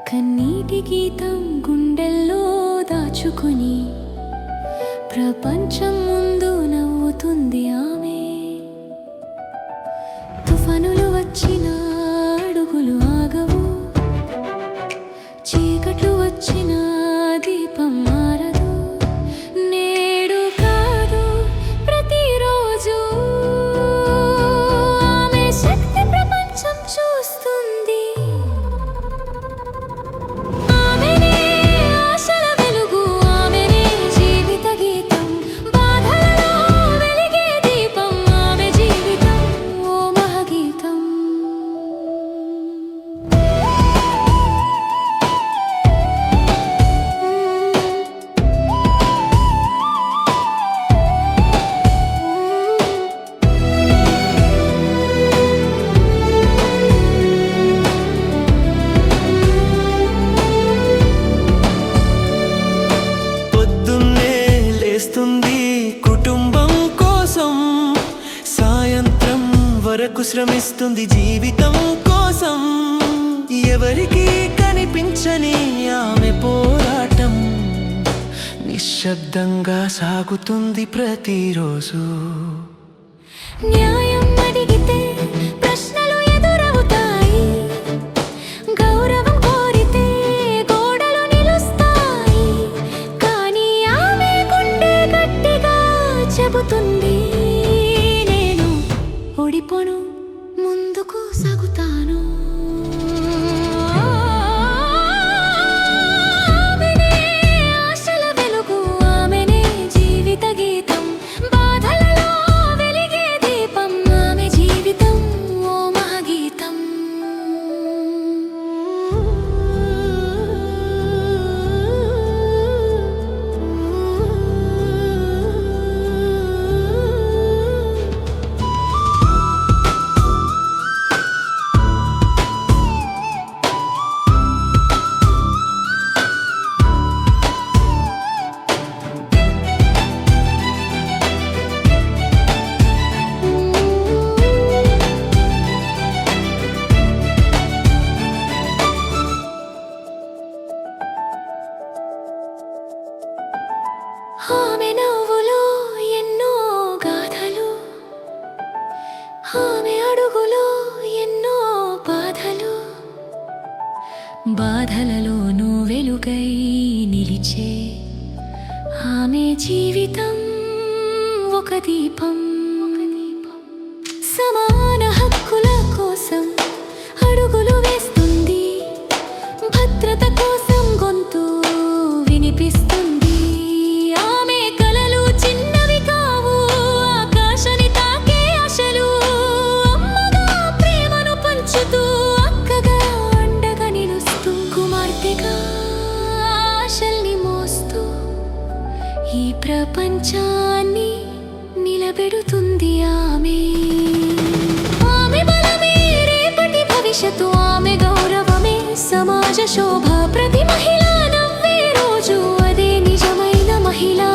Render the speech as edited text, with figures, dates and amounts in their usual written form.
కన్నీటి గీతం గుండెల్లో దాచుకొని ప్రపంచం ముందు నవ్వుతుంది ఆమె. తుఫానులు వచ్చిన అడుగులు ఆగవు, చీకట్లు వచ్చిన దీపం మారదు. నేడు కాదు ప్రతిరోజు ఆమె శక్తి ప్రపంచం చూస్తుంది. ఆమెనే ఆశల వెలుగు, ఆమెనే జీవిత గీతం, బాధలలో వెలిగే దీపం, ఆమె జీవితం ఓ మహాగీతం. కుటుంబం కోసం సాయంత్రం వరకు శ్రమిస్తుంది జీవితం కోసం. ఎవరికి కనిపించని ఆమె పోరాటం నిశ్శబ్దంగా సాగుతుంది ప్రతిరోజు. న్యాయం అడిగితే ప్రశ్నలు ఎదురవుతాయి, గౌరవం కోరితే గోడలు నిలుస్తాయి. కానీ ఆమె గుండె గట్టిగా చెబుతుంది, నేను ఓడిపోను, ముందుకు సాగుతాను. ఆమెనే ఆశల వెలుగు, ఆమెనే జీవిత గీతం, బాధలలో వెలిగే దీపం, ఆమె జీవితం ఓ మహాగీతం. ఆమె నవ్వులో ఎన్నో గాథలు, ఆమె అడుగులో ఎన్నో బాధలు, బాధలలోనూ వెలుగై నిలిచే ఆమె జీవితం ఒక దీపం. సమాన హక్కుల కోసం అడుగులు వేస్తుంది, భద్రత కోసం గొంతు వినిపిస్తుంది. ఆమె కలలు చిన్నవి కావు, ఆకాశాన్ని తాకే ఆశలు. అమ్మగా ప్రేమను పంచుతూ, అక్కగా అండగా నిలుస్తూ, కుమార్తెగా ఆశల్ని మోస్తూ ఈ ప్రపంచాన్ని నిలబెడుతుంది ఆమె. ఆమె బలమే రేపటి భవిష్యత్తు, ఆమె గౌరవమే సమాజ శోభ. ప్రతి మహిళ నవ్వే రోజు అదే నిజమైన మహిళా